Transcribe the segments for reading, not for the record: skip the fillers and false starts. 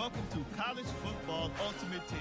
Welcome to College Football Ultimate Team.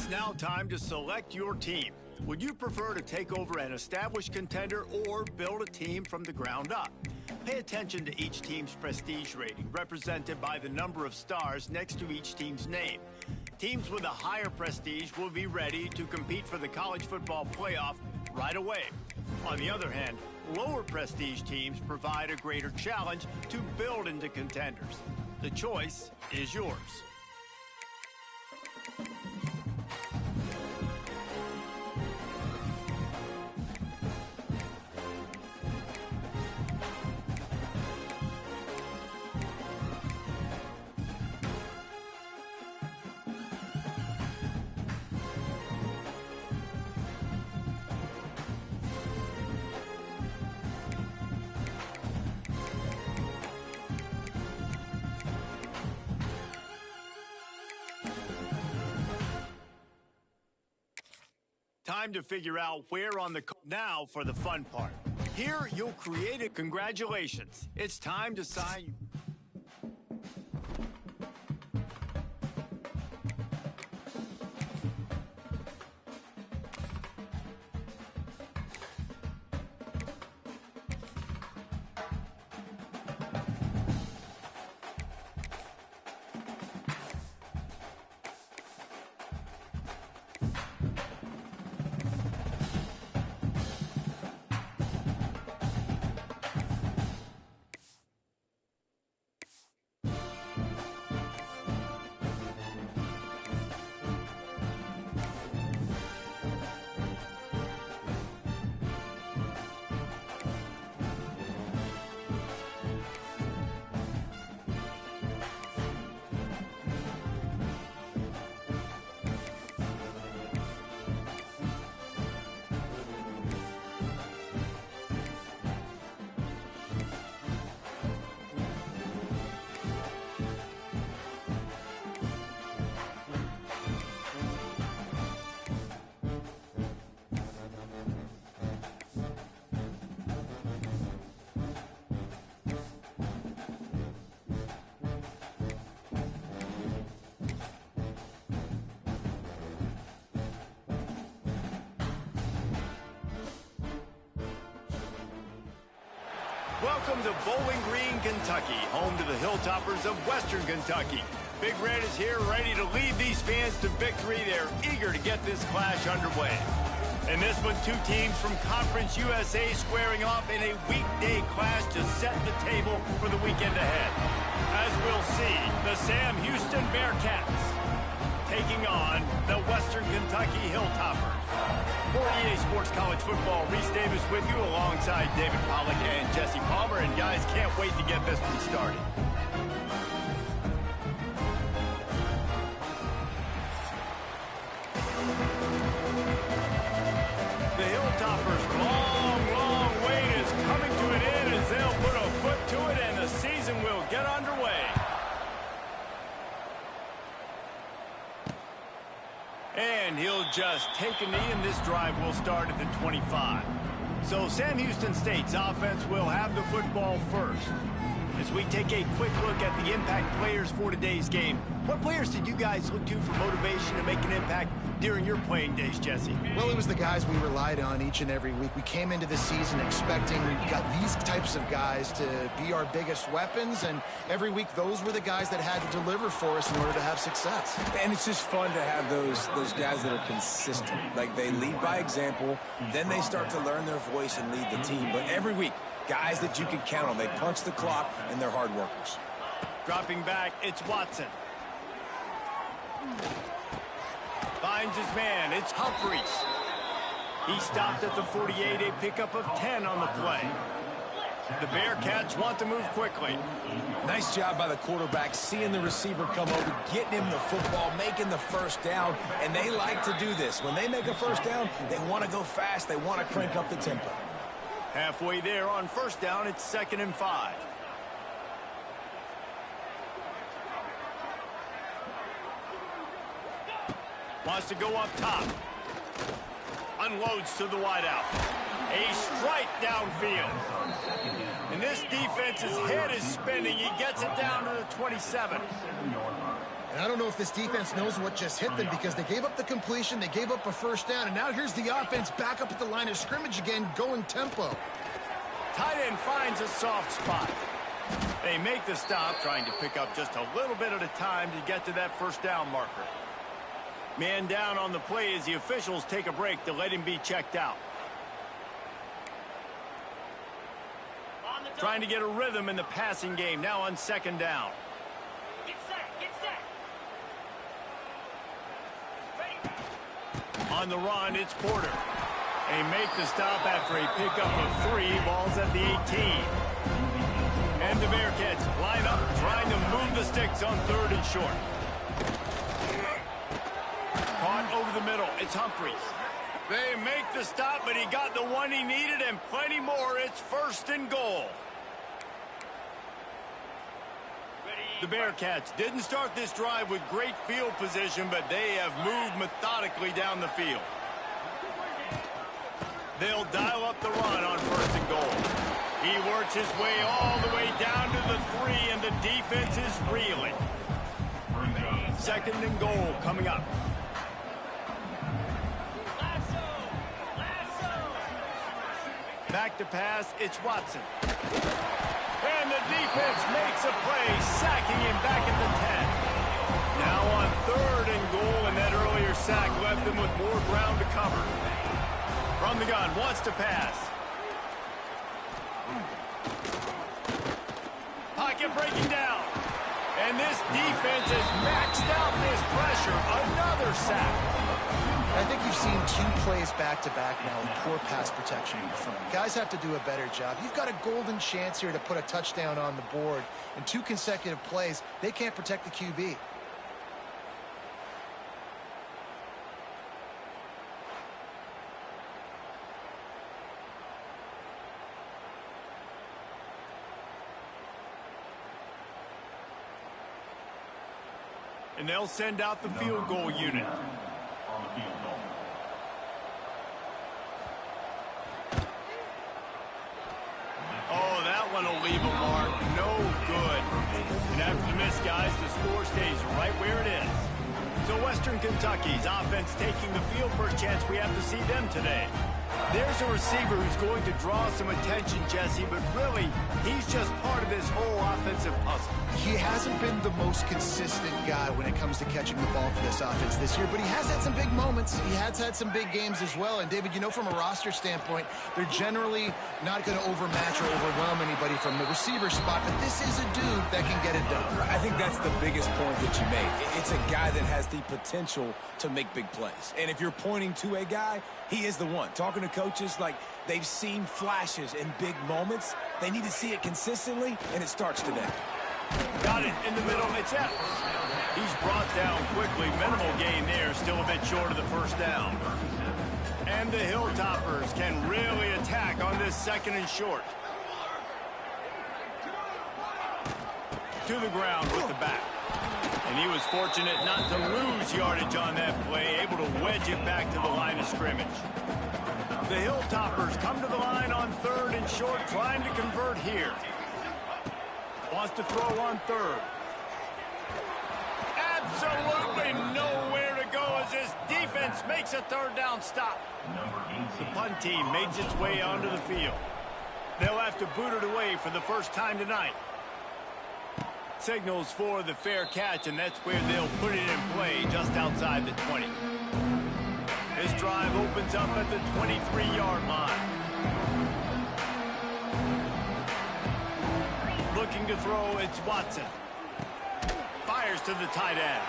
It's now time to select your team. Would you prefer to take over an established contender or build a team from the ground up? Pay attention to each team's prestige rating, represented by the number of stars next to each team's name. Teams with a higher prestige will be ready to compete for the college football playoff right away. On the other hand, lower prestige teams provide a greater challenge to build into contenders. The choice is yours. Time to figure out where on the... Now for the fun part. Here, you'll create a... Congratulations. It's time to sign... Welcome to Bowling Green, Kentucky, home to the Hilltoppers of Western Kentucky. Big Red is here ready to lead these fans to victory. They're eager to get this clash underway. In this one, two teams from Conference USA squaring off in a weekday clash to set the table for the weekend ahead. As we'll see, the Sam Houston Bearcats taking on the Western Kentucky Hilltoppers. For EA Sports College Football, Reese Davis with you alongside David Pollack and Jesse Palmer. And guys, can't wait to get this one started. The Hilltoppers' long wait is coming to an end as they'll put a foot to it and the season will get underway. And he'll just take a knee, and this drive will start at the 25. So Sam Houston State's offense will have the football first. As we take a quick look at the impact players for today's game, what players did you guys look to for motivation to make an impact during your playing days, Jesse? Well, it was the guys we relied on each and every week. We came into the season expecting got these types of guys to be our biggest weapons, and every week those were the guys that had to deliver for us in order to have success. And it's just fun to have those guys that are consistent. Like, they lead by example, then they start to learn their voice and lead the team. But every week, guys that you can count on. They punch the clock, and they're hard workers. Dropping back, it's Watson. Finds his man, it's Humphreys. He stopped at the 48, a pickup of 10 on the play. The Bearcats want to move quickly. Nice job by the quarterback, seeing the receiver come over, getting him the football, making the first down, and they like to do this. When they make a first down, they want to go fast, they want to crank up the tempo. Halfway there on first down, it's 2nd and 5. Wants to go up top. Unloads to the wideout. A strike downfield. And this defense's head is spinning. He gets it down to the 27. And I don't know if this defense knows what just hit them because they gave up the completion, they gave up a first down, and now here's the offense back up at the line of scrimmage again, going tempo. Tight end finds a soft spot. They make the stop, trying to pick up just a little bit at a time to get to that first down marker. Man down on the play as the officials take a break to let him be checked out. Trying to get a rhythm in the passing game, now on second down. Get set, get set. Ready. On the run, it's Porter. They make the stop after a pickup of 3, balls at the 18. And the Bearcats line up, trying to move the sticks on 3rd and short. Caught over the middle, it's Humphries. They make the stop, but he got the one he needed and plenty more. It's 1st and goal. The Bearcats didn't start this drive with great field position, but they have moved methodically down the field. They'll dial up the run on 1st and goal. He works his way all the way down to the 3, and the defense is reeling. 2nd and goal coming up. Back to pass, it's Watson. And the defense makes a play, sacking him back at the 10. Now on 3rd and goal, and that earlier sack left them with more ground to cover. From the gun, wants to pass. Pocket breaking down. And this defense has maxed out this pressure. Another sack. I think you've seen 2 plays back-to-back now with poor pass protection in front. Guys have to do a better job. You've got a golden chance here to put a touchdown on the board. In 2 consecutive plays, they can't protect the QB. And they'll send out the field goal unit. Oh, that one will leave a mark. No good. And after the miss, guys, the score stays right where it is. So Western Kentucky's offense taking the field. First chance we have to see them today. There's a receiver who's going to draw some attention, Jesse, but really, he's just part of this whole offensive puzzle. He hasn't been the most consistent guy when it comes to catching the ball for this offense this year, but he has had some big moments. He has had some big games as well. And, David, you know, from a roster standpoint, they're generally not going to overmatch or overwhelm anybody from the receiver spot, but this is a dude that can get it done. I think that's the biggest point that you made. It's a guy that has the potential to make big plays. And if you're pointing to a guy, he is the one. Talking to coaches, like, they've seen flashes in big moments. They need to see it consistently, and it starts today. Got it in the middle. It's Epps. He's brought down quickly. Minimal gain there. Still a bit short of the first down. And the Hilltoppers can really attack on this 2nd and short. To the ground with the back. And he was fortunate not to lose yardage on that play, able to wedge it back to the line of scrimmage. The Hilltoppers come to the line on 3rd and short, trying to convert here. Wants to throw on 3rd. Absolutely nowhere to go as this defense makes a 3rd down stop. The punt team makes its way onto the field. They'll have to boot it away for the first time tonight. Signals for the fair catch, and that's where they'll put it in play just outside the 20. This drive opens up at the 23-yard line. Looking to throw, it's Watson. Fires to the tight end.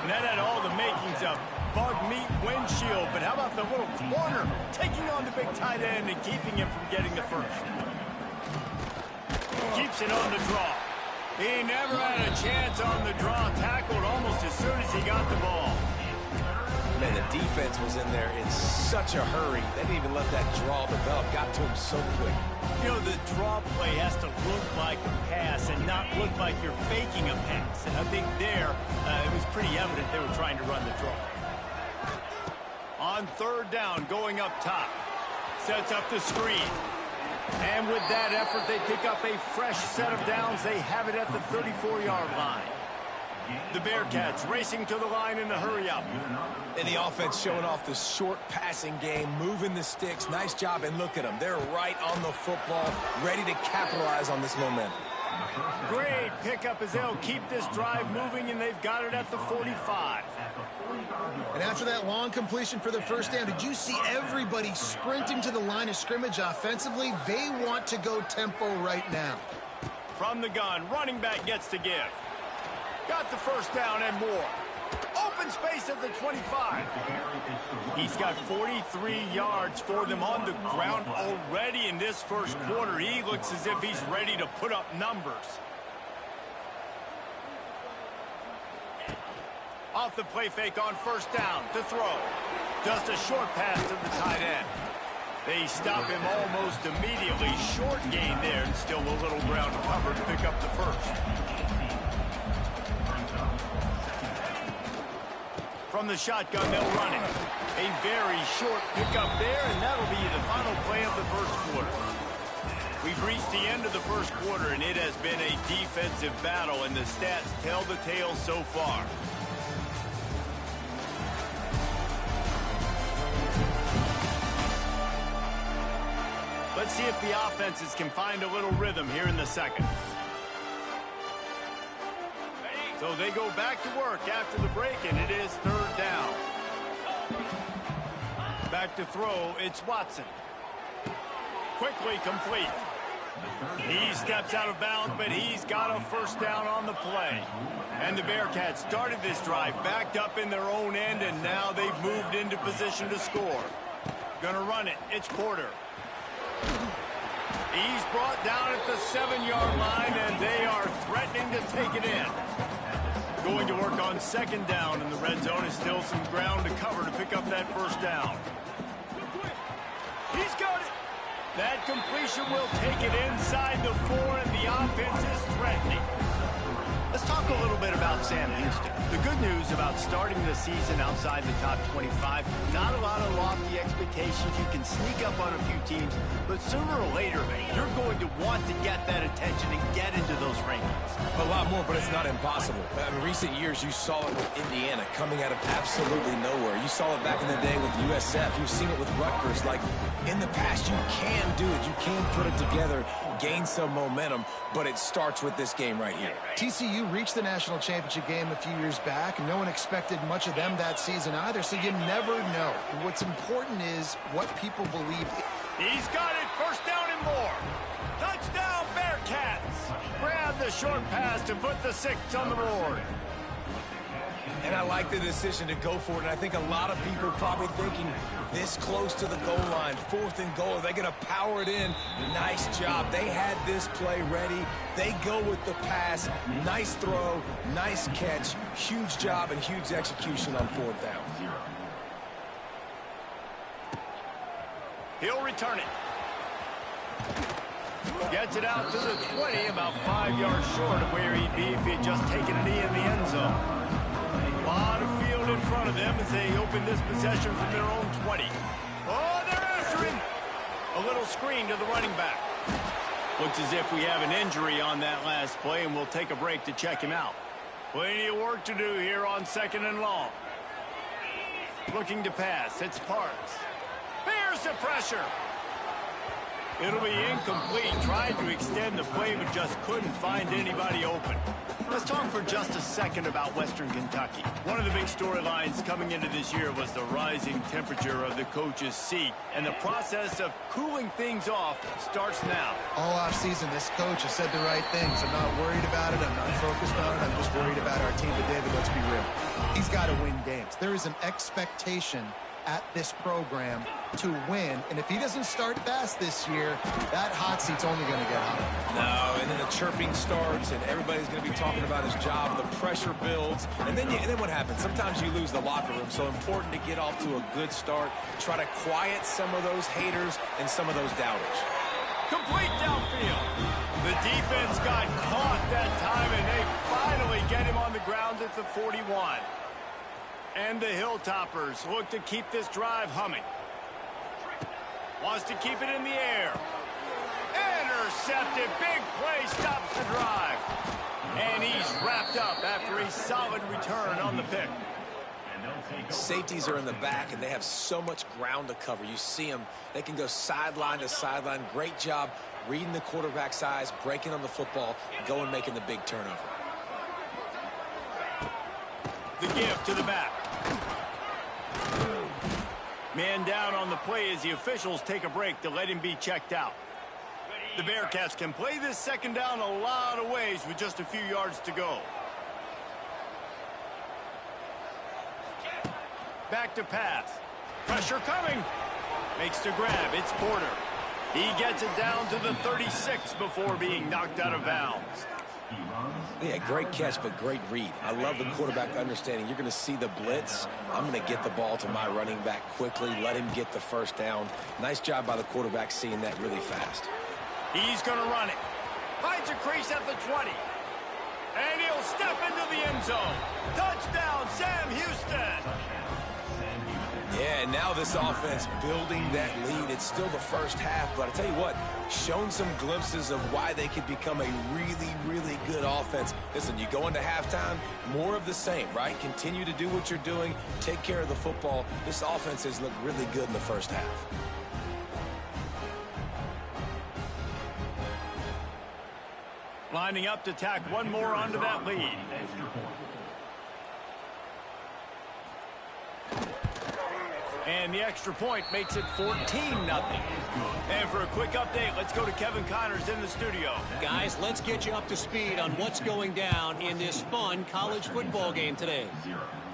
And that had all the makings of bug meat windshield, but how about the little corner taking on the big tight end and keeping him from getting the first? Keeps it on the draw. He never had a chance on the draw, tackled almost as soon as he got the ball. Man, the defense was in there in such a hurry. They didn't even let that draw develop. Got to him so quick. You know, the draw play has to look like a pass and not look like you're faking a pass. And I think there, it was pretty evident they were trying to run the draw. On 3rd down, going up top. Sets up the screen. And with that effort, they pick up a fresh set of downs. They have it at the 34-yard line. The Bearcats racing to the line in a hurry-up. And the offense showing off the short passing game, moving the sticks. Nice job, and look at them. They're right on the football, ready to capitalize on this momentum. Great pickup as they'll keep this drive moving, and they've got it at the 45. And after that long completion for the first down, did you see everybody sprinting to the line of scrimmage offensively? They want to go tempo right now. From the gun, running back gets to give. Got the first down and more. Open space at the 25. He's got 43 yards for them on the ground already in this first quarter. He looks as if he's ready to put up numbers. Off the play fake on first down to throw. Just a short pass to the tight end. They stop him almost immediately. Short gain there, and still a little ground to cover to pick up the first. From the shotgun, they'll run it. A very short pickup there, and that'll be the final play of the first quarter. We've reached the end of the first quarter, and it has been a defensive battle, and the stats tell the tale so far. Let's see if the offenses can find a little rhythm here in the second. So they go back to work after the break, and it is third down. Back to throw, it's Watson. Quickly complete. He steps out of bounds, but he's got a first down on the play. And the Bearcats started this drive backed up in their own end, and now they've moved into position to score. Gonna run it, it's Porter. He's brought down at the 7-yard line, and they are threatening to take it in. Going to work on second down, and the red zone is still some ground to cover to pick up that first down. He's got it. That completion will take it inside the 4, and the offense is threatening. Let's talk a little bit about Sam Houston. The good news about starting the season outside the top 25, not a lot of lofty expectations. You can sneak up on a few teams, but sooner or later, you're going to want to get that attention and get into those rankings. A lot more, but it's not impossible. In recent years, you saw it with Indiana coming out of absolutely nowhere. You saw it back in the day with USF. You've seen it with Rutgers. Like, in the past, you can do it. You can put it together, gain some momentum, but it starts with this game right here. TCU reached the national championship game a few years back, and no one expected much of them that season either, so you never know. What's important is what people believe. He's got it, first down and more. Touchdown, Bearcats. Grab the short pass to put the 6 on the board. And I like the decision to go for it, and I think a lot of people probably thinking this close to the goal line, 4th and goal, are they going to power it in? Nice job. They had this play ready. They go with the pass. Nice throw, nice catch, huge job and huge execution on 4th down. He'll return it. Gets it out to the 20, about 5 yards short of where he'd be if he had just taken a knee in the end zone. A lot of field in front of them as they open this possession from their own 20. Oh, they're after him. A little screen to the running back. Looks as if we have an injury on that last play, and we'll take a break to check him out. Plenty of work to do here on 2nd and long. Looking to pass, it's Parks. Here's the pressure. It'll be incomplete. Tried to extend the play, but just couldn't find anybody open. Let's talk for just a second about Western Kentucky. One of the big storylines coming into this year was the rising temperature of the coach's seat, and the process of cooling things off starts now. All offseason, this coach has said the right things. I'm not worried about it. I'm not focused on it. I'm just worried about our team. But, David, let's be real. He's got to win games. There is an expectation at this program to win, and if he doesn't start fast this year, that hot seat's only going to get hotter. No, and then the chirping starts, and everybody's going to be talking about his job. The pressure builds, and then what happens? Sometimes you lose the locker room, so important to get off to a good start. Try to quiet some of those haters and some of those doubters. Complete downfield. The defense got caught that time, and they finally get him on the ground at the 41. And the Hilltoppers look to keep this drive humming. Wants to keep it in the air. Intercepted. Big play stops the drive. And he's wrapped up after a solid return on the pick. Safeties are in the back, and they have so much ground to cover. You see them. They can go sideline to sideline. Great job reading the quarterback's eyes, breaking on the football, going making the big turnover. The give to the back. Man down on the play as the officials take a break to let him be checked out. The Bearcats can play this second down a lot of ways with just a few yards to go. Back to pass. Pressure coming. Makes the grab. It's Porter. He gets it down to the 36 before being knocked out of bounds. Yeah, great catch, but great read. I love the quarterback understanding. You're going to see the blitz. I'm going to get the ball to my running back quickly, let him get the first down. Nice job by the quarterback seeing that really fast. He's going to run it. Finds a crease at the 20. And he'll step into the end zone. Touchdown, Sam Houston. Yeah, and now this offense building that lead. It's still the first half, but I tell you what, shown some glimpses of why they could become a really, really good offense. Listen, you go into halftime, more of the same, right? Continue to do what you're doing, take care of the football. This offense has looked really good in the first half. Lining up to tack one more onto that lead. And the extra point makes it 14-0. And for a quick update, let's go to Kevin Connors in the studio. Guys, let's get you up to speed on what's going down in this fun college football game today.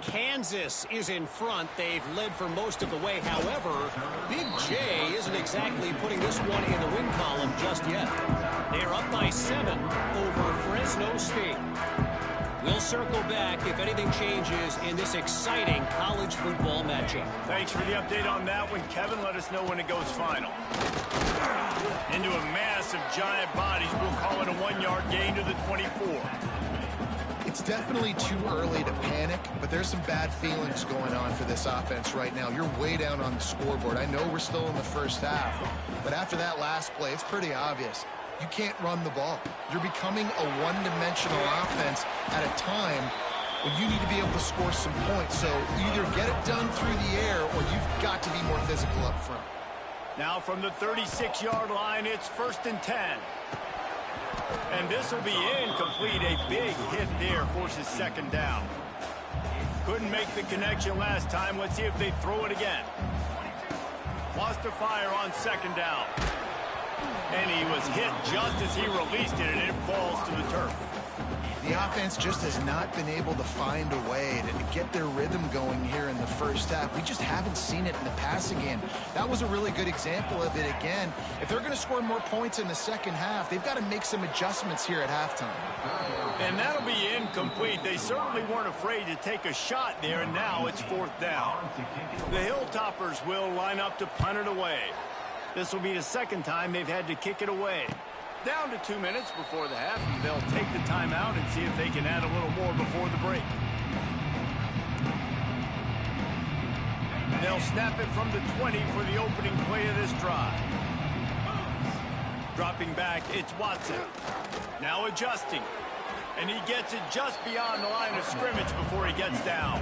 Kansas is in front. They've led for most of the way. However, Big J isn't exactly putting this one in the win column just yet. They're up by 7 over Fresno State. We'll circle back if anything changes in this exciting college football matchup. Thanks for the update on that one, Kevin. Let us know when it goes final. Into a mass of giant bodies. We'll call it a 1-yard gain to the 24. It's definitely too early to panic, but there's some bad feelings going on for this offense right now. You're way down on the scoreboard. I know we're still in the first half, but after that last play, it's pretty obvious. You can't run the ball. You're becoming a one-dimensional offense at a time when you need to be able to score some points. So either get it done through the air or you've got to be more physical up front. Now from the 36-yard line, it's 1st and 10. And this will be incomplete. A big hit there forces second down. Couldn't make the connection last time. Let's see if they throw it again. Lost to fire on second down. And he was hit just as he released it, and it falls to the turf. The offense just has not been able to find a way to get their rhythm going here in the first half. We just haven't seen it in the passing game. That was a really good example of it again. If they're going to score more points in the second half, they've got to make some adjustments here at halftime. And that'll be incomplete. They certainly weren't afraid to take a shot there, and now it's 4th down. The Hilltoppers will line up to punt it away. This will be the second time they've had to kick it away. Down to 2 minutes before the half, and they'll take the timeout and see if they can add a little more before the break. They'll snap it from the 20 for the opening play of this drive. Dropping back, it's Watson. Now adjusting. And he gets it just beyond the line of scrimmage before he gets down.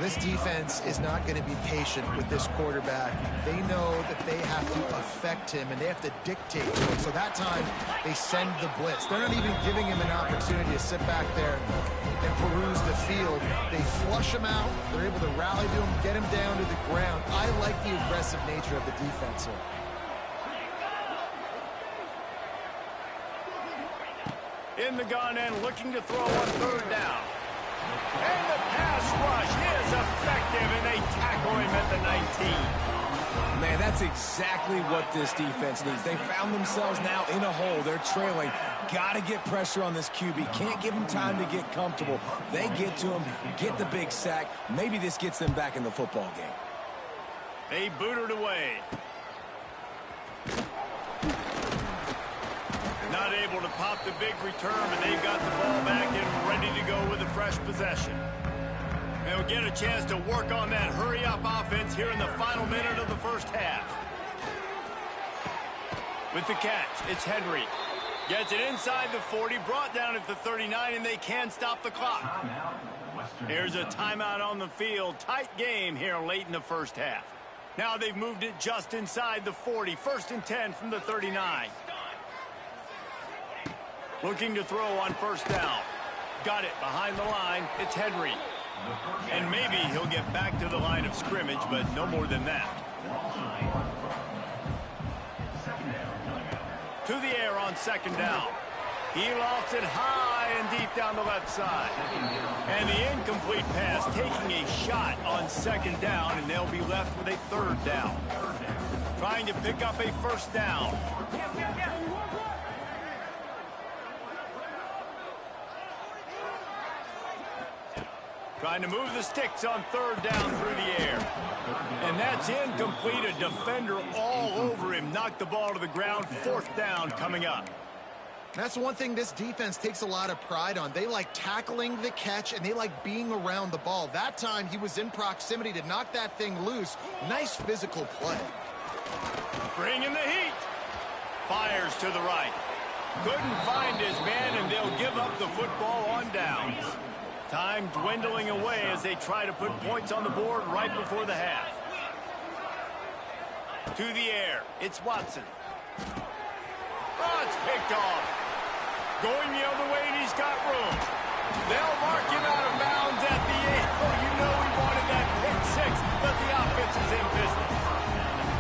This defense is not going to be patient with this quarterback. They know that they have to affect him, and they have to dictate to him. So that time, they send the blitz. They're not even giving him an opportunity to sit back there and peruse the field. They flush him out. They're able to rally to him, get him down to the ground. I like the aggressive nature of the defense here. In the gun and looking to throw on 3rd down. And the pass rush is effective, and they tackle him at the 19. Man, that's exactly what this defense needs. They found themselves now in a hole. They're trailing. Got to get pressure on this QB. Can't give him time to get comfortable. They get to him, get the big sack. Maybe this gets them back in the football game. They boot it away. Not able to pop the big return, but they've got the ball back and ready to go with a fresh possession. They'll get a chance to work on that hurry-up offense here in the final minute of the first half. With the catch, it's Henry. Gets it inside the 40, brought down at the 39, and they can stop the clock. Here's a timeout on the field. Tight game here late in the first half. Now they've moved it just inside the 40. 1st and 10 from the 39. Looking to throw on 1st down. Got it behind the line. It's Henry. And maybe he'll get back to the line of scrimmage, but no more than that. To the air on 2nd down. He lofts it high and deep down the left side. And the incomplete pass taking a shot on 2nd down, and they'll be left with a 3rd down. Trying to pick up a 1st down. Trying to move the sticks on 3rd down through the air. And that's incomplete. A defender all over him. Knocked the ball to the ground. 4th down coming up. That's one thing this defense takes a lot of pride on. They like tackling the catch, and they like being around the ball. That time, he was in proximity to knock that thing loose. Nice physical play. Bringing the heat. Fires to the right. Couldn't find his man, and they'll give up the football on downs. Time dwindling away as they try to put points on the board right before the half. To the air. It's Watson. Oh, it's picked off. Going the other way, and he's got room. They'll mark him out of bounds at the 8. Oh, you know he wanted that pick 6, but the offense is in business.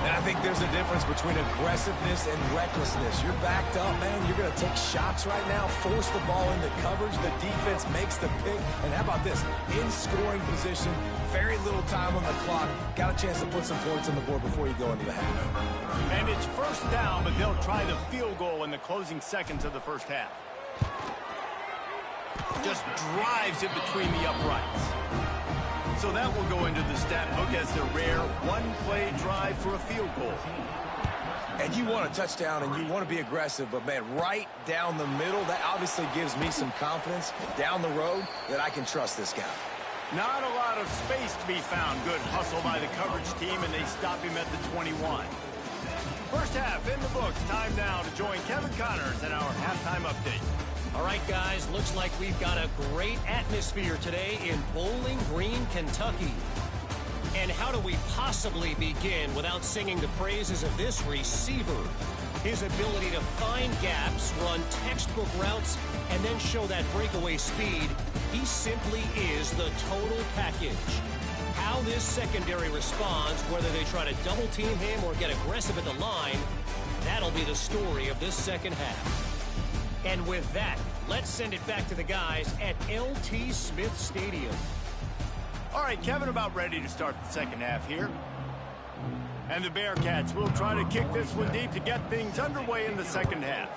And I think there's a difference between aggressiveness and recklessness. You're backed up, man. You're going to take shots right now, force the ball into coverage. The defense makes the pick. And how about this? In scoring position, very little time on the clock. Got a chance to put some points on the board before you go into the half. And it's 1st down, but they'll try the field goal in the closing seconds of the first half. Just drives it between the uprights. So that will go into the stat book as the rare one-play drive for a field goal. And you want a touchdown and you want to be aggressive, but, man, right down the middle, that obviously gives me some confidence down the road that I can trust this guy. Not a lot of space to be found. Good hustle by the coverage team, and they stop him at the 21. First half in the books. Time now to join Kevin Connors in our halftime update. All right, guys, looks like we've got a great atmosphere today in Bowling Green, Kentucky. And how do we possibly begin without singing the praises of this receiver? His ability to find gaps, run textbook routes, and then show that breakaway speed. He simply is the total package. How this secondary responds, whether they try to double team him or get aggressive at the line, that'll be the story of this second half. And with that, let's send it back to the guys at LT Smith Stadium. All right, Kevin, about ready to start the second half here. And the Bearcats will try to kick this one deep to get things underway in the second half.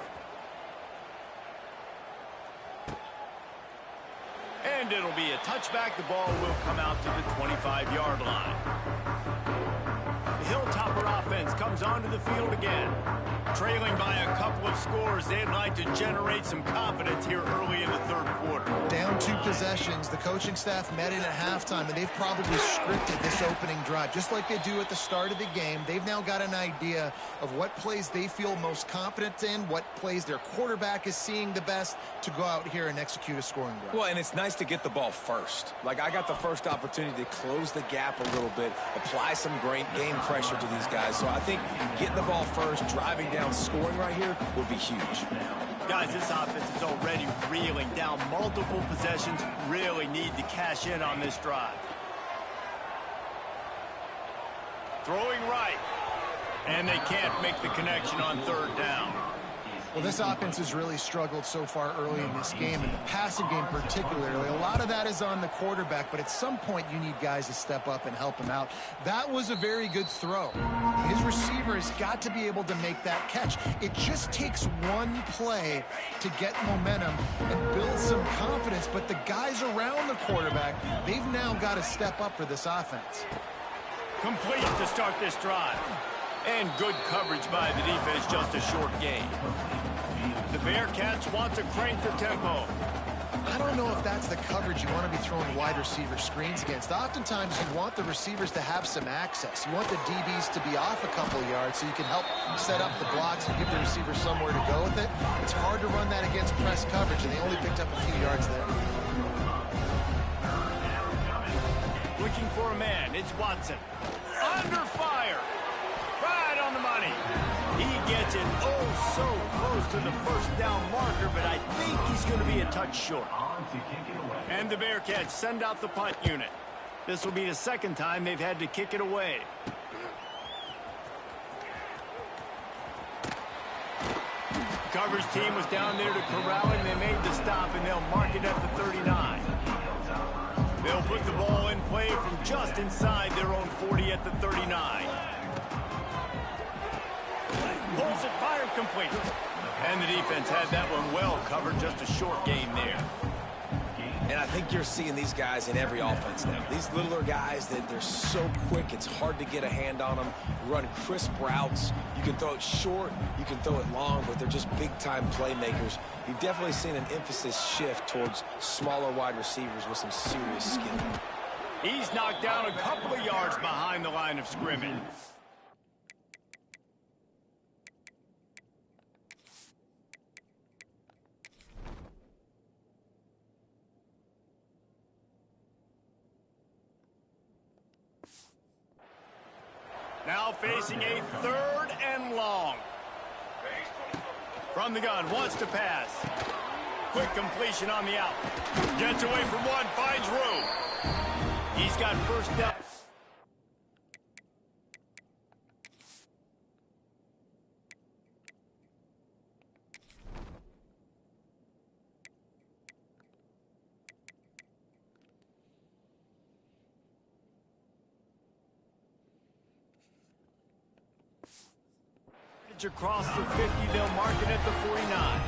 And it'll be a touchback. The ball will come out to the 25-yard line. The Hilltopper offense comes onto the field again. Trailing by a couple of scores, they'd like to generate some confidence here early in the third quarter. Down 2 possessions. The coaching staff met in at halftime, and they've probably scripted this opening drive. Just like they do at the start of the game, they've now got an idea of what plays they feel most confident in, what plays their quarterback is seeing the best to go out here and execute a scoring drive. Well, and it's nice to get the ball first. Like, I got the first opportunity to close the gap a little bit, apply some great game pressure to these guys. So I think getting the ball first, driving down, scoring right here would be huge. Guys, this offense is already reeling down multiple possessions. Really need to cash in on this drive. Throwing right. And they can't make the connection on 3rd down. Well, this offense has really struggled so far early in this game, and the passing game particularly. A lot of that is on the quarterback, but at some point you need guys to step up and help him out. That was a very good throw. His receiver has got to be able to make that catch. It just takes one play to get momentum and build some confidence, but the guys around the quarterback, they've now got to step up for this offense. Complete to start this drive. And good coverage by the defense, just a short gain. The Bearcats want to crank the tempo. I don't know if that's the coverage you want to be throwing wide receiver screens against. Oftentimes, you want the receivers to have some access. You want the DBs to be off a couple yards so you can help set up the blocks and give the receiver somewhere to go with it. It's hard to run that against press coverage, and they only picked up a few yards there. Looking for a man, it's Watson. Under fire. Right on the money. He gets it oh so close to the first down marker, but I think he's going to be a touch short. And the Bearcats send out the punt unit. This will be the second time they've had to kick it away. Coverage team was down there to corral him. They made the stop, and they'll mark it at the 39. They'll put the ball in play from just inside their own 40 at the 39. Pulls it, fired complete. And the defense had that one well covered, just a short game there. And I think you're seeing these guys in every offense now. These littler guys, they're so quick, it's hard to get a hand on them. Run crisp routes. You can throw it short, you can throw it long, but they're just big-time playmakers. You've definitely seen an emphasis shift towards smaller wide receivers with some serious skill. He's knocked down a couple of yards behind the line of scrimmage. Now facing a 3rd and long. From the gun, wants to pass. Quick completion on the out. Gets away from one, finds room. He's got first down. Across the 50, they'll mark it at the 49.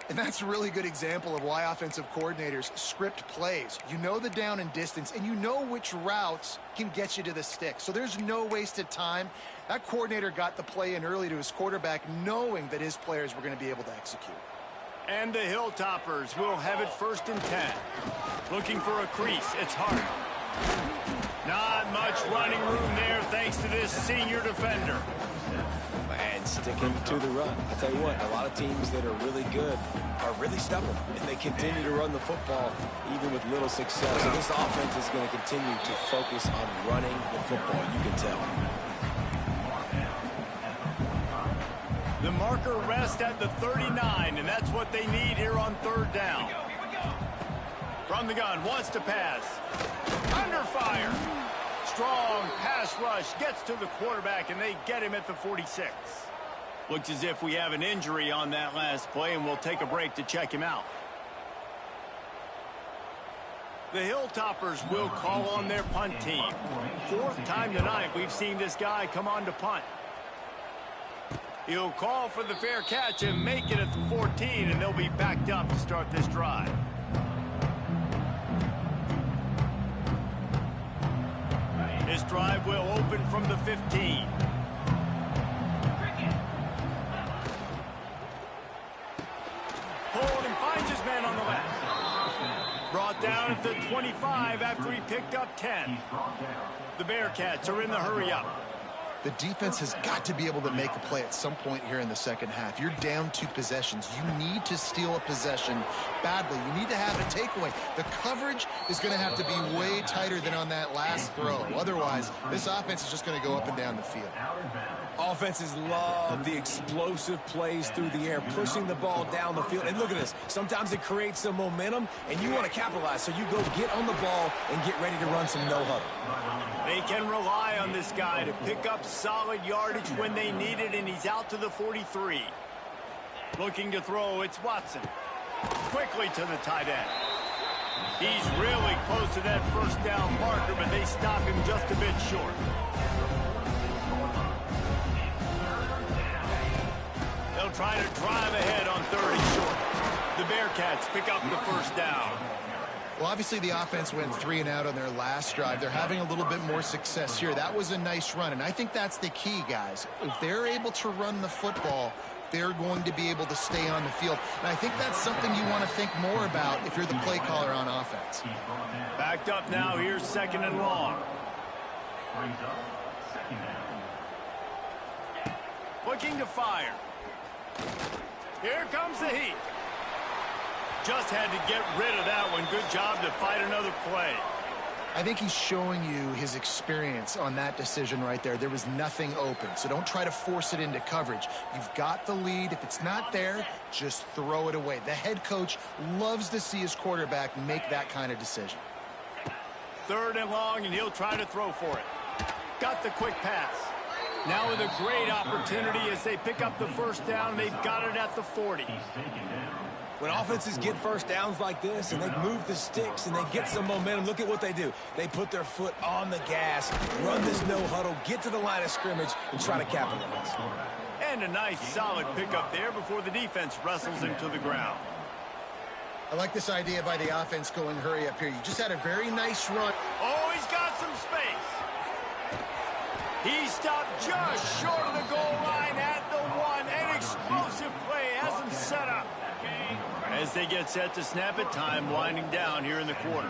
And that's a really good example of why offensive coordinators script plays. You know the down and distance, and you know which routes can get you to the stick. So there's no wasted time. That coordinator got the play in early to his quarterback, knowing that his players were going to be able to execute. And the Hilltoppers will have it 1st and 10. Looking for a crease. It's hard. Not much running room there thanks to this senior defender. And sticking to the run. I tell you what, a lot of teams that are really good are really stubborn, and they continue to run the football even with little success. So this offense is going to continue to focus on running the football, you can tell. The marker rests at the 39, and that's what they need here on 3rd down. From the gun, wants to pass. Under fire. Strong pass rush, gets to the quarterback, and they get him at the 46. Looks as if we have an injury on that last play, and we'll take a break to check him out. The Hilltoppers will call on their punt team. 4th time tonight we've seen this guy come on to punt. He'll call for the fair catch and make it at the 14, and they'll be backed up to start this drive. This drive will open from the 15. Pulled and finds his man on the left. Brought down at the 25 after he picked up 10. The Bearcats are in the hurry-up. The defense has got to be able to make a play at some point here in the second half. You're down 2 possessions. You need to steal a possession badly. You need to have a takeaway. The coverage is going to have to be way tighter than on that last throw. Otherwise, this offense is just going to go up and down the field. Offenses love the explosive plays through the air, pushing the ball down the field. And look at this. Sometimes it creates some momentum, and you want to capitalize. So you go get on the ball and get ready to run some no-huddle. They can rely on this guy to pick up solid yardage when they need it, and he's out to the 43. Looking to throw, it's Watson. Quickly to the tight end. He's really close to that first down marker, but they stop him just a bit short. They'll try to drive ahead on 3rd and short. The Bearcats pick up the first down. Well, obviously the offense went 3 and out on their last drive. They're having a little bit more success here. That was a nice run, and I think that's the key, guys. If they're able to run the football, they're going to be able to stay on the field. And I think that's something you want to think more about if you're the play caller on offense. Backed up now. Here's 2nd and long. Looking to fire. Here comes the heat. Just had to get rid of that one. Good job to fight another play. I think he's showing you his experience on that decision right there. There was nothing open, so don't try to force it into coverage. You've got the lead. If it's not there, just throw it away. The head coach loves to see his quarterback make that kind of decision. 3rd and long, and he'll try to throw for it. Got the quick pass. Now with a great opportunity as they pick up the 1st down. They've got it at the 40. When offenses get 1st downs like this and they move the sticks and they get some momentum, look at what they do. They put their foot on the gas, run this no huddle, get to the line of scrimmage, and try to capitalize. And a nice solid pickup there before the defense wrestles him to the ground. I like this idea by the offense going hurry up here. You just had a very nice run. Oh, he's got some space. He stopped just short of the goal line at the 1. An explosive play has him set up. As they get set to snap it, time winding down here in the quarter.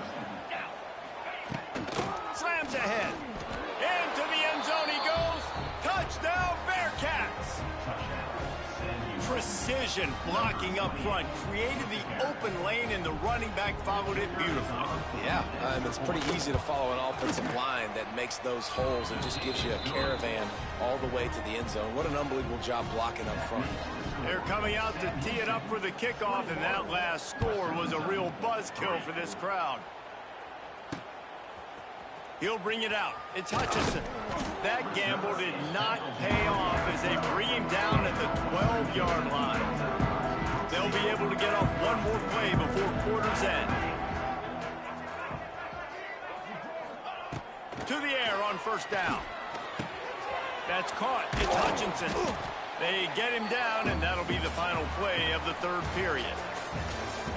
Slams ahead. Into the end zone he goes. Touchdown, Bearcats. Precision blocking up front. Created the open lane, and the running back followed it beautifully. Yeah, it's pretty easy to follow an offensive line that makes those holes and just gives you a caravan all the way to the end zone. What an unbelievable job blocking up front. They're coming out to tee it up for the kickoff, and that last score was a real buzzkill for this crowd. He'll bring it out. It's Hutchinson. That gamble did not pay off as they bring him down at the 12-yard line. They'll be able to get off one more play before quarter's end. To the air on 1st down. That's caught. It's Hutchinson. They get him down, and that'll be the final play of the 3rd period.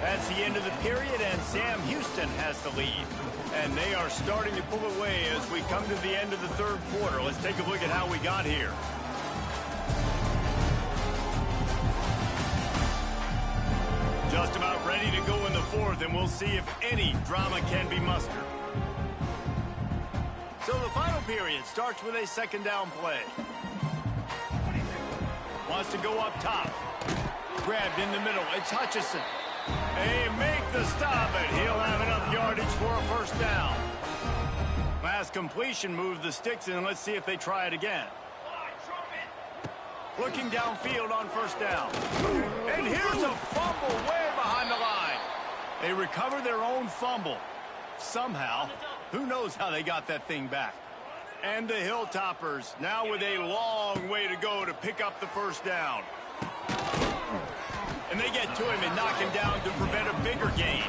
That's the end of the period, and Sam Houston has the lead. And they are starting to pull away as we come to the end of the 3rd quarter. Let's take a look at how we got here. Just about ready to go in the 4th, and we'll see if any drama can be mustered. So the final period starts with a 2nd down play. Wants to go up top. Grabbed in the middle. It's Hutchinson. They make the stop, and he'll have enough yardage for a 1st down. Last completion moved the sticks, and let's see if they try it again. Looking downfield on 1st down. And here's a fumble way behind the line. They recover their own fumble. Somehow. Who knows how they got that thing back. And the Hilltoppers now with a long way to go to pick up the 1st down. And they get to him and knock him down to prevent a bigger gain.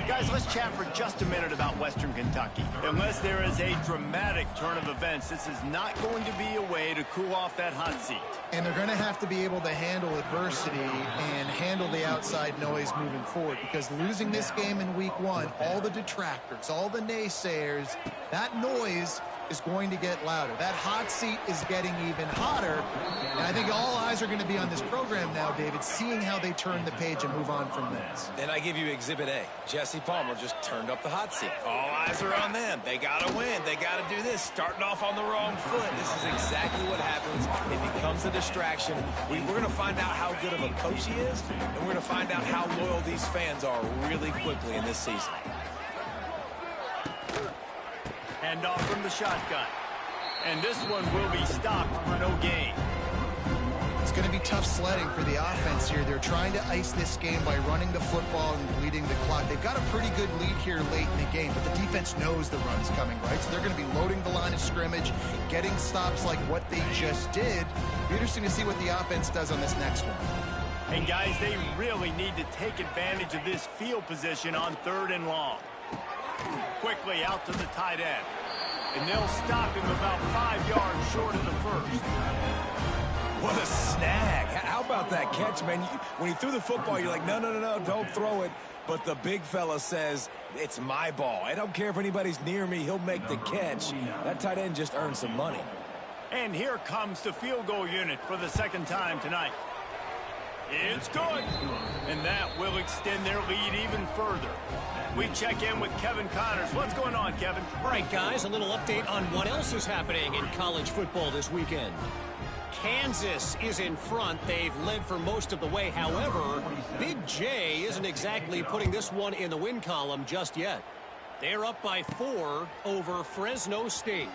Guys, let's chat for just a minute about Western Kentucky. Unless there is a dramatic turn of events, this is not going to be a way to cool off that hot seat. And they're going to have to be able to handle adversity and handle the outside noise moving forward, because losing this game in week 1, all the detractors, all the naysayers, that noise is going to get louder. That hot seat is getting even hotter. And I think all eyes are going to be on this program now, David, seeing how they turn the page and move on from this. And I give you Exhibit A. Jesse Palmer just turned up the hot seat. All eyes are on them. They got to win. They got to do this. Starting off on the wrong foot. This is exactly what happens. It becomes a distraction. We're going to find out how good of a coach he is, and we're going to find out how loyal these fans are really quickly in this season. Hand off from the shotgun. And this one will be stopped for no gain. It's going to be tough sledding for the offense here. They're trying to ice this game by running the football and bleeding the clock. They've got a pretty good lead here late in the game, but the defense knows the run's coming, right? So they're going to be loading the line of scrimmage, getting stops like what they just did. It'll be interesting to see what the offense does on this next one. And guys, they really need to take advantage of this field position on 3rd and long. Quickly out to the tight end. And they'll stop him about 5 yards short of the 1st. What a snag. How about that catch, man? When he threw the football, you're like, no, don't throw it. But the big fella says, it's my ball. I don't care if anybody's near me. He'll make the catch. That tight end just earned some money. And here comes the field goal unit for the second time tonight. It's good. And that will extend their lead even further. We check in with Kevin Connors. What's going on, Kevin? All right, guys, a little update on what else is happening in college football this weekend. Kansas is in front. They've led for most of the way. However, Big J isn't exactly putting this one in the win column just yet. They're up by 4 over Fresno State.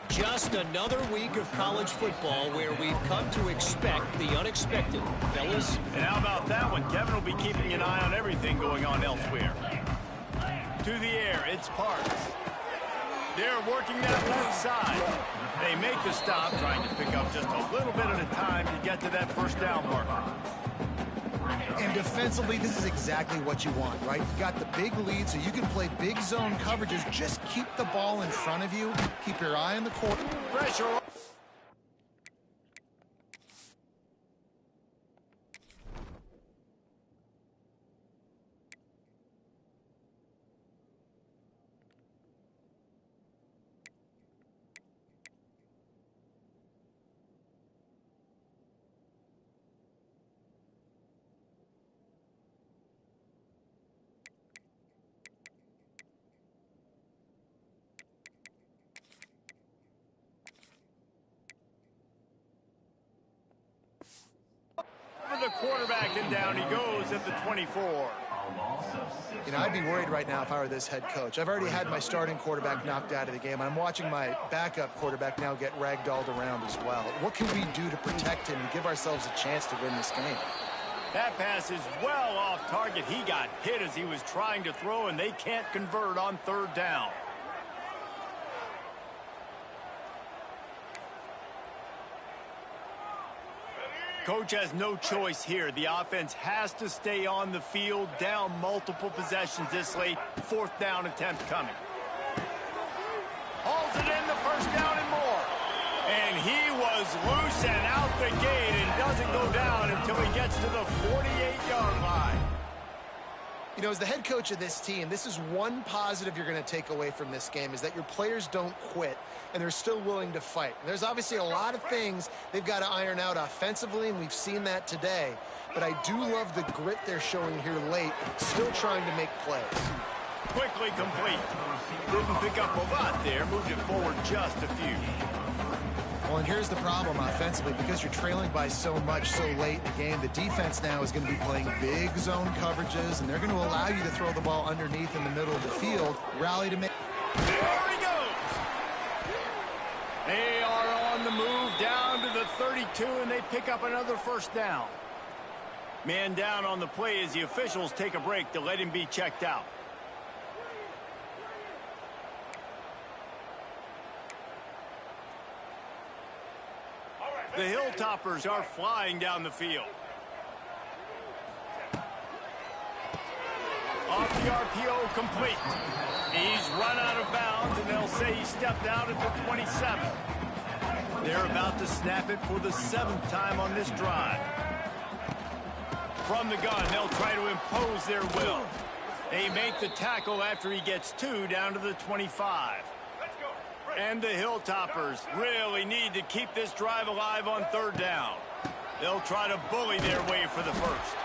Just another week of college football where we've come to expect the unexpected, fellas. And how about that one? Kevin will be keeping an eye on everything going on elsewhere. To the air, it's Parks. They're working that left side. They make the stop, trying to pick up just a little bit at a time to get to that first down marker. And defensively, this is exactly what you want, right? You've got the big lead, so you can play big zone coverages. Just keep the ball in front of you. Keep your eye on the court. Pressure. The quarterback, and down he goes at the 24. You know, I'd be worried right now if I were this head coach. I've already had my starting quarterback knocked out of the game. I'm watching my backup quarterback now get ragdolled around as well. What can we do to protect him and give ourselves a chance to win this game? That pass is well off target. He got hit as he was trying to throw, and they can't convert on third down. Coach has no choice here. The offense has to stay on the field, down multiple possessions this late. Fourth down attempt coming. Hauls it in, the first down and more. And he was loose and out the gate and doesn't go down until he gets to the 48-yard line. You know, as the head coach of this team, this is one positive you're going to take away from this game, is that your players don't quit, and they're still willing to fight. There's obviously a lot of things they've got to iron out offensively, and we've seen that today. But I do love the grit they're showing here late, still trying to make plays. Quickly complete. Didn't pick up a lot there, moved it forward just a few. Well, and here's the problem offensively. Because you're trailing by so much so late in the game, the defense now is going to be playing big zone coverages, and they're going to allow you to throw the ball underneath in the middle of the field. Rally to make... There he goes! They are on the move down to the 32, and they pick up another first down. Man down on the play as the officials take a break to let him be checked out. The Hilltoppers are flying down the field. Off the RPO, complete. He's run out of bounds, and they'll say he stepped out at the 27. They're about to snap it for the 7th time on this drive. From the gun, they'll try to impose their will. They make the tackle after he gets 2 down to the 25. And the Hilltoppers really need to keep this drive alive on third down. They'll try to bully their way for the first.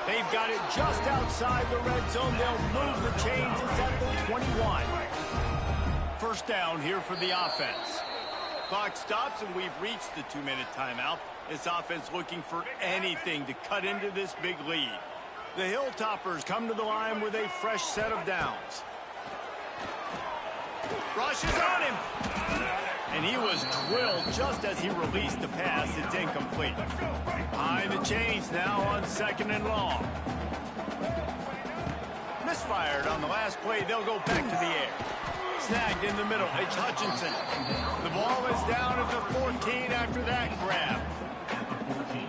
They've got it just outside the red zone. They'll move the chains. It's at the 21. First down here for the offense. Clock stops, and we've reached the 2-minute timeout. This offense looking for anything to cut into this big lead. The Hilltoppers come to the line with a fresh set of downs. Rushes on him. And he was drilled just as he released the pass. It's incomplete. Behind the chains now on 2nd and long. Misfired on the last play. They'll go back to the air. Snagged in the middle. It's Hutchinson. The ball is down at the 14 after that grab.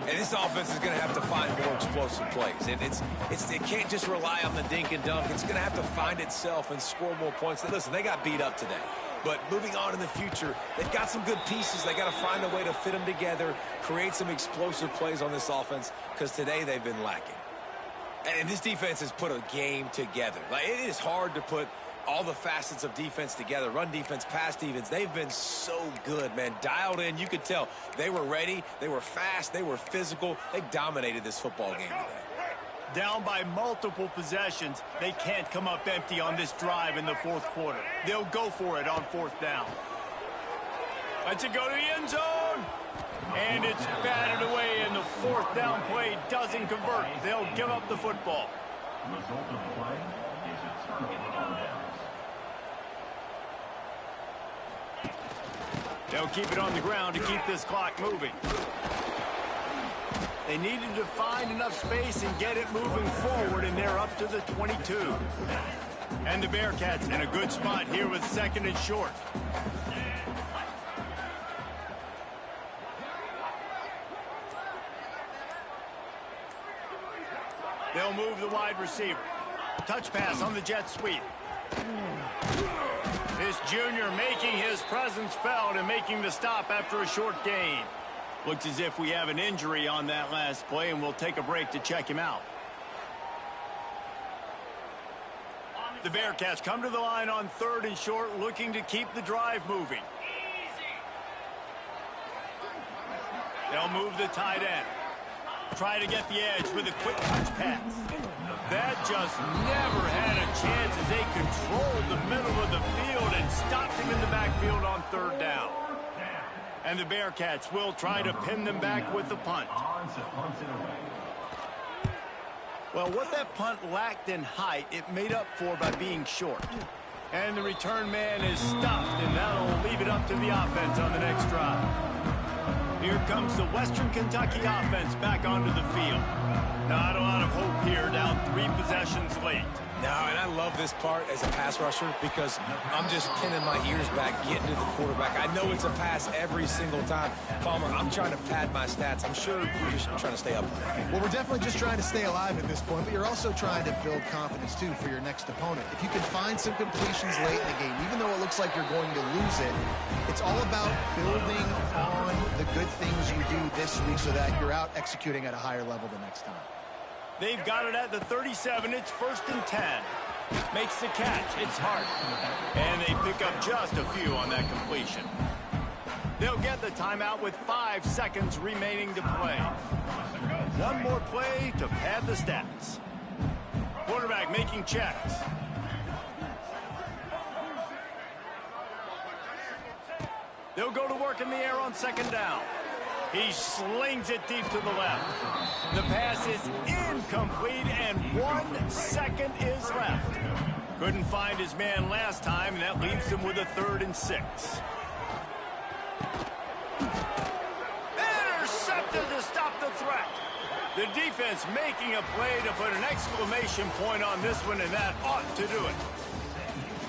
And this offense is going to have to find more explosive plays. And it can't just rely on the dink and dunk. It's going to have to find itself and score more points. Now, listen, they got beat up today. But moving on in the future, they've got some good pieces. They got to find a way to fit them together, create some explosive plays on this offense, because today they've been lacking. And this defense has put a game together. Like, it is hard to put all the facets of defense together, run defense, pass defense. They've been so good, man. Dialed in. You could tell they were ready. They were fast. They were physical. They dominated this football game today. Down by multiple possessions, they can't come up empty on this drive in the fourth quarter. They'll go for it on fourth down. Let's it go to the end zone. And it's batted away, and the fourth down play doesn't convert. They'll give up the football. Result of the play is a turnover on downs. They'll keep it on the ground to keep this clock moving. They needed to find enough space and get it moving forward, and they're up to the 22. And the Bearcats in a good spot here with second and short. They'll move the wide receiver. Touch pass on the jet sweep. This junior making his presence felt and making the stop after a short gain. Looks as if we have an injury on that last play, and we'll take a break to check him out. The Bearcats come to the line on third and short, looking to keep the drive moving. They'll move the tight end. Try to get the edge with a quick touch pass. That just never had a chance as they controlled the middle of the field and stopped him in the backfield on third down. And the Bearcats will try to pin them back with the punt. Well, what that punt lacked in height, it made up for by being short. And the return man is stopped, and that'll leave it up to the offense on the next drive. Here comes the Western Kentucky offense back onto the field. Not a lot of hope here, down 3 possessions late. No, and I love this part as a pass rusher because I'm just pinning my ears back, getting to the quarterback. I know it's a pass every single time. Palmer, I'm trying to pad my stats. I'm sure you're just trying to stay up. Well, we're definitely just trying to stay alive at this point, but you're also trying to build confidence, too, for your next opponent. If you can find some completions late in the game, even though it looks like you're going to lose it, it's all about building on the good things you do this week so that you're out executing at a higher level the next time. They've got it at the 37. It's 1st and 10. Makes the catch. It's Hart. And they pick up just a few on that completion. They'll get the timeout with 5 seconds remaining to play. One more play to pad the stats. Quarterback making checks. They'll go to work in the air on 2nd down. He slings it deep to the left. The pass is incomplete, and 1 second is left. Couldn't find his man last time, and that leaves him with a 3rd and 6. Intercepted to stop the threat. The defense making a play to put an exclamation point on this one, and that ought to do it.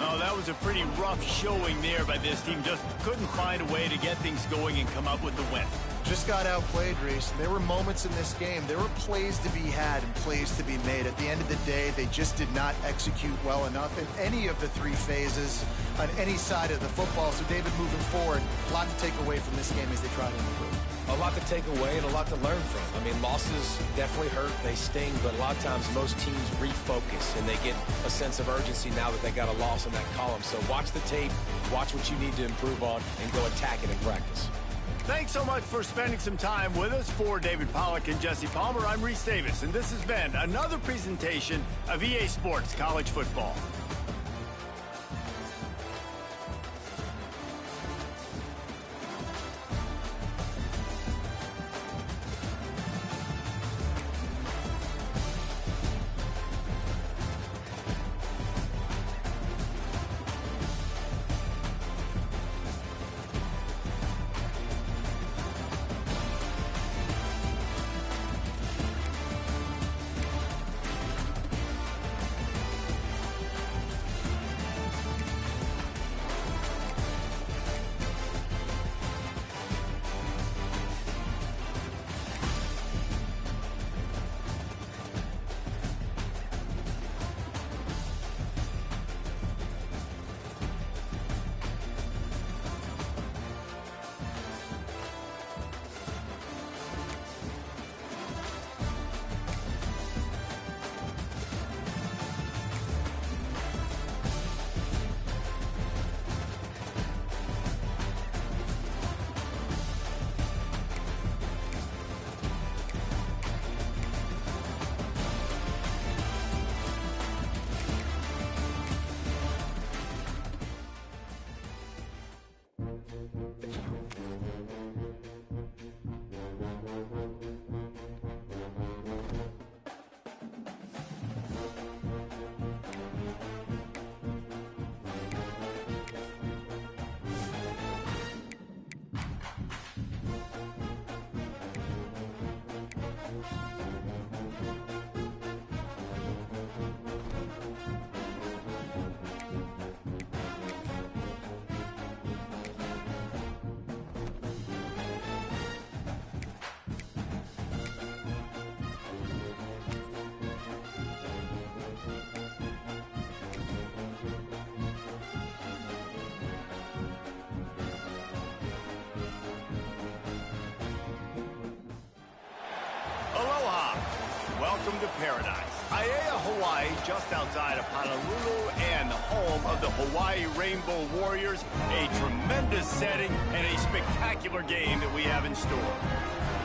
Oh, that was a pretty rough showing there by this team. Just couldn't find a way to get things going and come up with the win. Just got outplayed, Reese. There were moments in this game. There were plays to be had and plays to be made. At the end of the day, they just did not execute well enough in any of the 3 phases on any side of the football. So, David, moving forward, a lot to take away from this game as they try to improve. A lot to take away and a lot to learn from. I mean, losses definitely hurt. They sting, but a lot of times most teams refocus and they get a sense of urgency now that they got a loss in that column. So watch the tape, watch what you need to improve on, and go attack it in practice. Thanks so much for spending some time with us. For David Pollack and Jesse Palmer, I'm Reese Davis, and this has been another presentation of EA Sports College Football. Aloha. Welcome to paradise. Aiea, Hawaii, just outside of Honolulu and the home of the Hawaii Rainbow Warriors. A tremendous setting and a spectacular game that we have in store.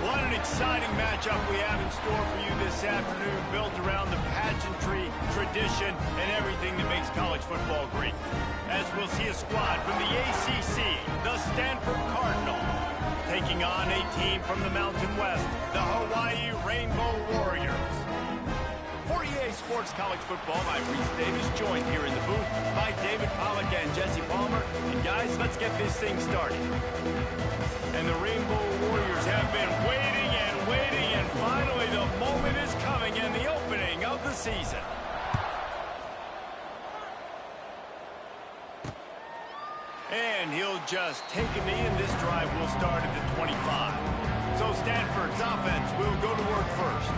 What an exciting matchup we have in store for you this afternoon, built around the pageantry, tradition, and everything that makes college football great. As we'll see a squad from the ACC, the Stanford Cardinal, taking on a team from the Mountain West, the Hawaii Rainbow Warriors. For EA Sports College Football, I'm Reese Davis, joined here in the booth by David Pollack and Jesse Palmer. And guys, let's get this thing started. And the Rainbow Warriors have been waiting, and finally the moment is coming and the opening of the season. And he'll just take a knee, and this drive will start at the 25. So Stanford's offense will go to work first.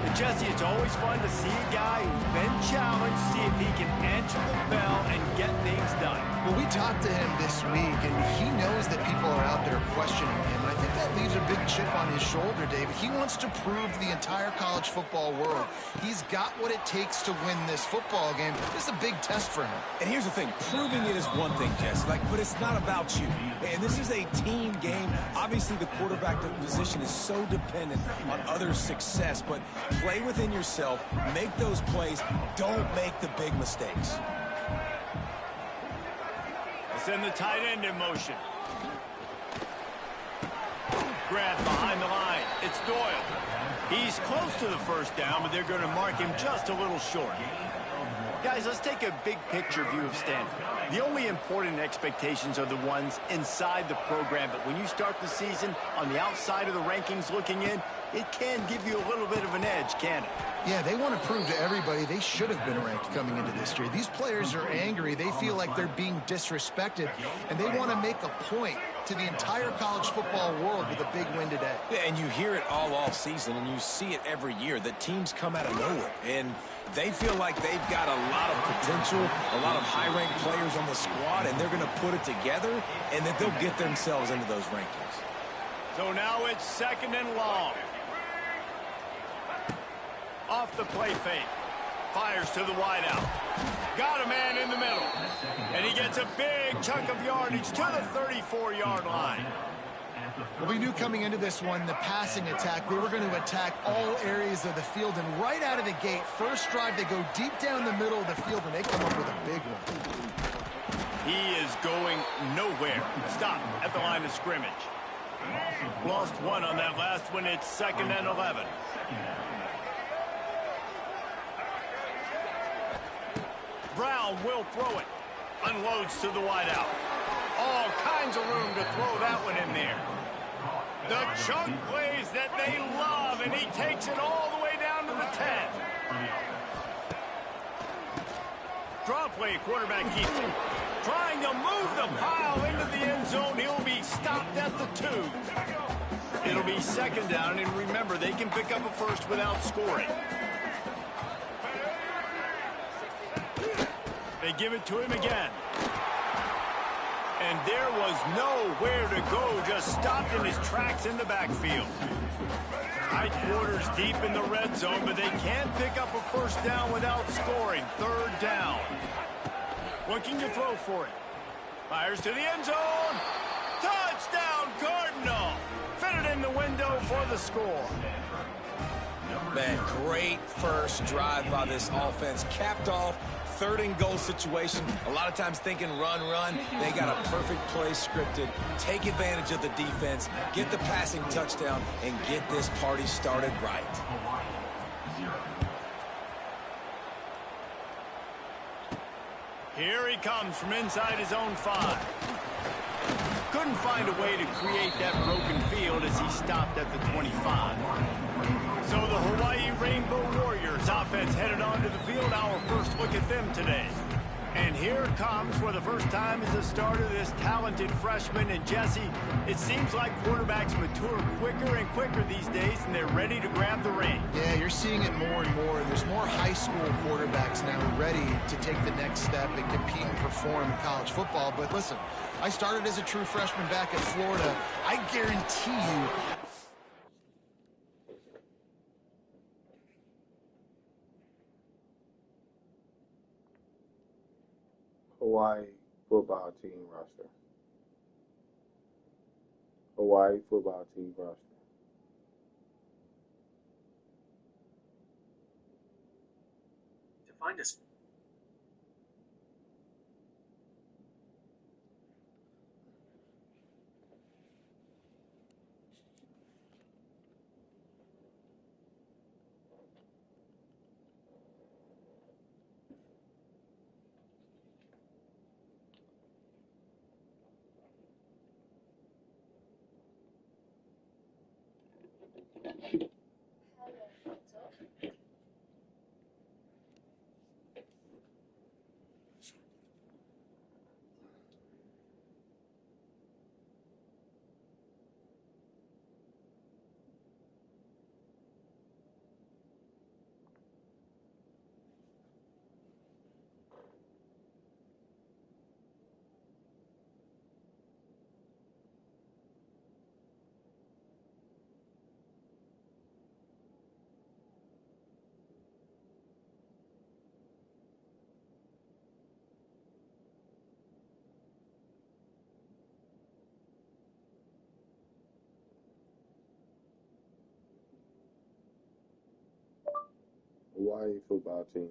And Jesse, it's always fun to see a guy who's been challenged, see if he can answer the bell and get things done. Well, we talked to him this week, and he knows that people are out there questioning him. And I think that leaves a big chip on his shoulder, David. He wants to prove to the entire college football world he's got what it takes to win this football game. This is a big test for him. And here's the thing, proving it is one thing, Jesse, but it's not about you. And this is a team game. Obviously, the quarterback position is so dependent on others' success, but play within yourself, make those plays, don't make the big mistakes. Send the tight end in motion. Grab behind the line. It's Doyle. He's close to the first down, but they're going to mark him just a little short. Guys, let's take a big picture view of Stanford. The only important expectations are the ones inside the program, but when you start the season on the outside of the rankings looking in, it can give you a little bit of an edge, can it? Yeah, they want to prove to everybody they should have been ranked coming into this year. These players are angry. They feel like they're being disrespected, and they want to make a point to the entire college football world with a big win today. Yeah, and you hear it all season, and you see it every year. The teams come out of nowhere, and they feel like they've got a lot of potential, a lot of high-ranked players on the squad, and they're going to put it together, and that they'll get themselves into those rankings. So now it's second and long. Off the play fake. Fires to the wideout. Got a man in the middle. And he gets a big chunk of yardage to the 34-yard line. Well, we knew coming into this one, the passing attack, they were going to attack all areas of the field. And right out of the gate, first drive, they go deep down the middle of the field, and they come up with a big one. He is going nowhere. Stop at the line of scrimmage. Lost one on that last one. It's second and 11. Brown will throw it. Unloads to the wideout. All kinds of room to throw that one in there. The chunk plays that they love, and he takes it all the way down to the 10. Draw play, quarterback keeps it. Trying to move the pile into the end zone. He'll be stopped at the 2. It'll be second down, and remember, they can pick up a first without scoring. They give it to him again. And there was nowhere to go, just stopped in his tracks in the backfield. Tight quarters deep in the red zone, but they can't pick up a first down without scoring. Third down. What can you throw for it? Fires to the end zone. Touchdown, Cardinal. Fitted in the window for the score. Man, great first drive by this offense. Capped off, third and goal situation. A lot of times thinking run. They got a perfect play scripted. Take advantage of the defense, get the passing touchdown, and get this party started right. Here he comes from inside his own 5. Couldn't find a way to create that broken field as he stopped at the 25. So the Hawaii Rainbow Warriors offense headed onto the field. Our first look at them today. And here comes, for the first time as a starter, this talented freshman. And Jesse, it seems like quarterbacks mature quicker and quicker these days, and they're ready to grab the reins. Yeah, you're seeing it more and more. There's more high school quarterbacks now ready to take the next step and compete and perform in college football. But listen, I started as a true freshman back at Florida. I guarantee you Hawaii football team roster. Hawaii football team roster. To find us. Hawaii football team.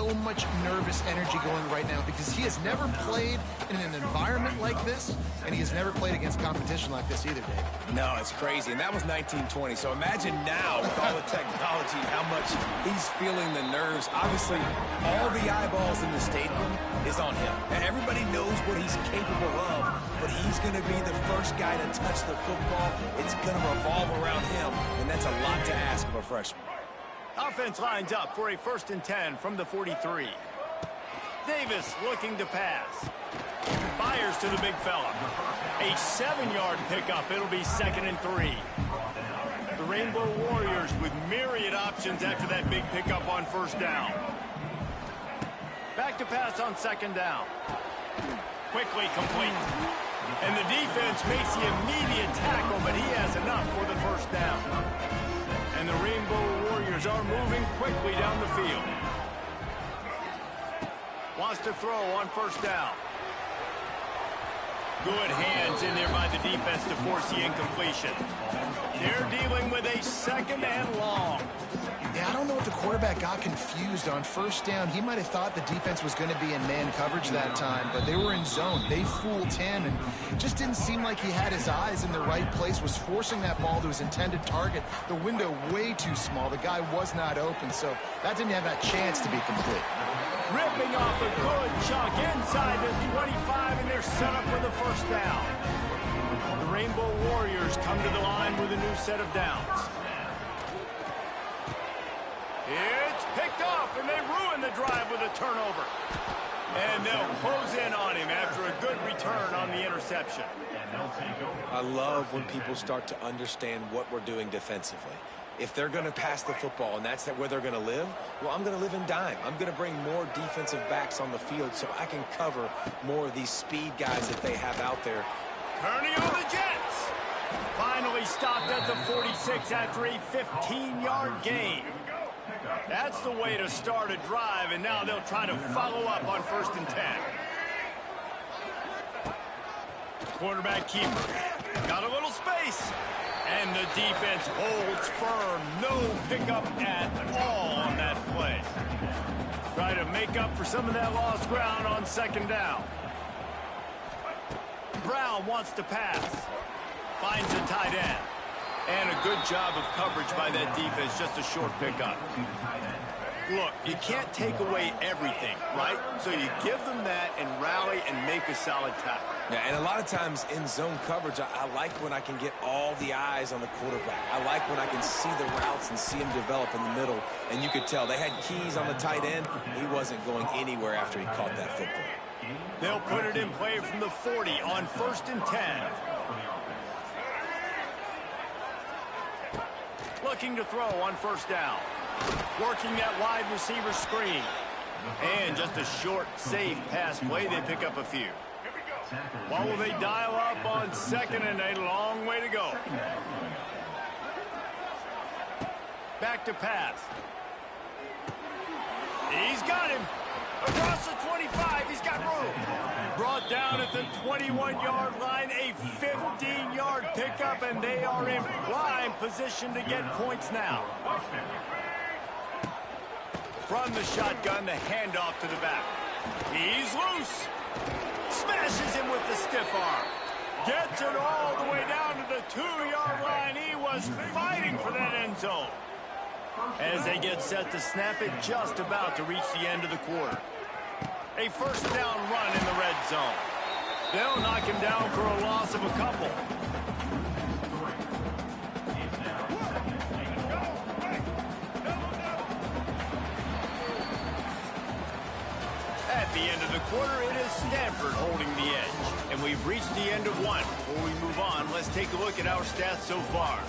so much nervous energy going right now because he has never played in an environment like this, and he has never played against competition like this either, Dave. No, it's crazy, and that was 1920, so imagine now with all the technology how much he's feeling the nerves. Obviously, all the eyeballs in the stadium is on him. Everybody knows what he's capable of, but he's going to be the first guy to touch the football. It's going to revolve around him, and that's a lot to ask of a freshman. Offense lines up for a 1st and 10 from the 43. Davis looking to pass. Fires to the big fella. A 7-yard pickup. It'll be 2nd and 3. The Rainbow Warriors with myriad options after that big pickup on 1st down. Back to pass on 2nd down. Quickly complete. And the defense makes the immediate tackle, but he has enough for the 1st down. And the Rainbow Warriors are moving quickly down the field. Wants to throw on 1st down. Good hands in there by the defense to force the incompletion. They're dealing with a 2nd and long. Yeah, I don't know if the quarterback got confused on 1st down. He might have thought the defense was going to be in man coverage that time, but they were in zone. They fooled him, and it just didn't seem like he had his eyes in the right place, was forcing that ball to his intended target. The window way too small. The guy was not open, so that didn't have that chance to be complete. Ripping off a good chunk inside the 25, and they're set up with a 1st down. The Rainbow Warriors come to the line with a new set of downs. It's picked off, and they ruin the drive with a turnover. And they'll close in on him after a good return on the interception. I love when people start to understand what we're doing defensively. If they're going to pass the football and that's where they're going to live, well, I'm going to live in dime. I'm going to bring more defensive backs on the field so I can cover more of these speed guys that they have out there. Turning on the Jets. Finally stopped at the 46 after a 15-yard gain. That's the way to start a drive, and now they'll try to follow up on 1st and 10. Quarterback keeper. Got a little space. And the defense holds firm. No pickup at all on that play. Try to make up for some of that lost ground on 2nd down. Brown wants to pass. Finds a tight end. And a good job of coverage by that defense. Just a short pickup. Look, you can't take away everything, right? So you give them that and rally and make a solid tackle. Yeah, and a lot of times in zone coverage, I like when I can get all the eyes on the quarterback. I like when I can see the routes and see him develop in the middle. And you could tell they had keys on the tight end. He wasn't going anywhere after he caught that football. They'll put it in play from the 40 on 1st and 10. Looking to throw on 1st down. Working that wide receiver screen. And just a short, safe pass play. They pick up a few. What will they dial up on 2nd and a long way to go? Back to pass. He's got him. Across the 25, he's got room. Brought down at the 21-yard line, a 15-yard pickup, and they are in prime position to get points now. From the shotgun, the handoff to the back. He's loose. Smashes him with the stiff arm. Gets it all the way down to the 2-yard line. He was fighting for that end zone. As they get set to snap it, just about to reach the end of the quarter. A 1st down run in the red zone. They'll knock him down for a loss of a couple. At the end of the quarter, it is Stanford holding the edge. And we've reached the end of one. Before we move on, let's take a look at our stats so far.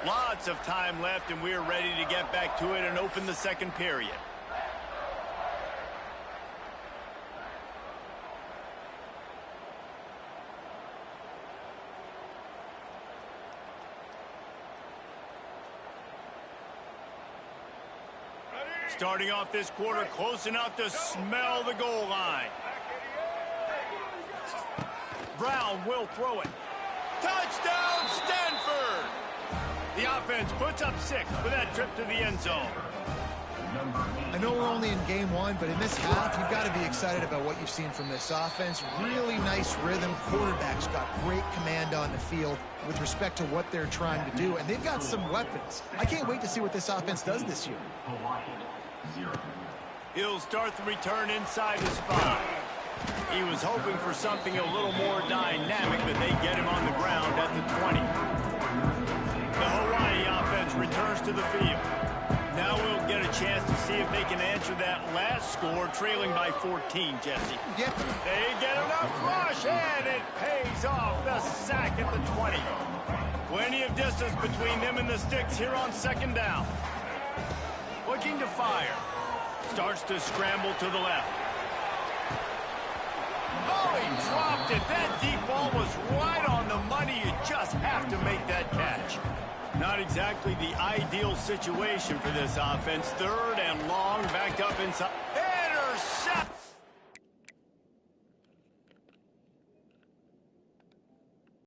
Lots of time left, and we're ready to get back to it and open the 2nd period. Starting off this quarter close enough to smell the goal line. Brown will throw it. Touchdown, Stanford! The offense puts up 6 with that trip to the end zone. I know we're only in game 1, but in this half, you've got to be excited about what you've seen from this offense. Really nice rhythm. Quarterback's got great command on the field with respect to what they're trying to do, and they've got some weapons. I can't wait to see what this offense does this year. He'll start the return inside his 5. He was hoping for something a little more dynamic, but they get him on the ground at the 20. The Hawaii offense returns to the field. Now we'll get a chance to see if they can answer that last score, trailing by 14, Jesse. Yep. They get enough rush, and it pays off. The sack at the 20. Plenty of distance between them and the sticks here on 2nd down. Looking to fire. Starts to scramble to the left. Oh, he dropped it. That deep ball was right on the money. You just have to make that catch. Not exactly the ideal situation for this offense. 3rd and long, backed up inside.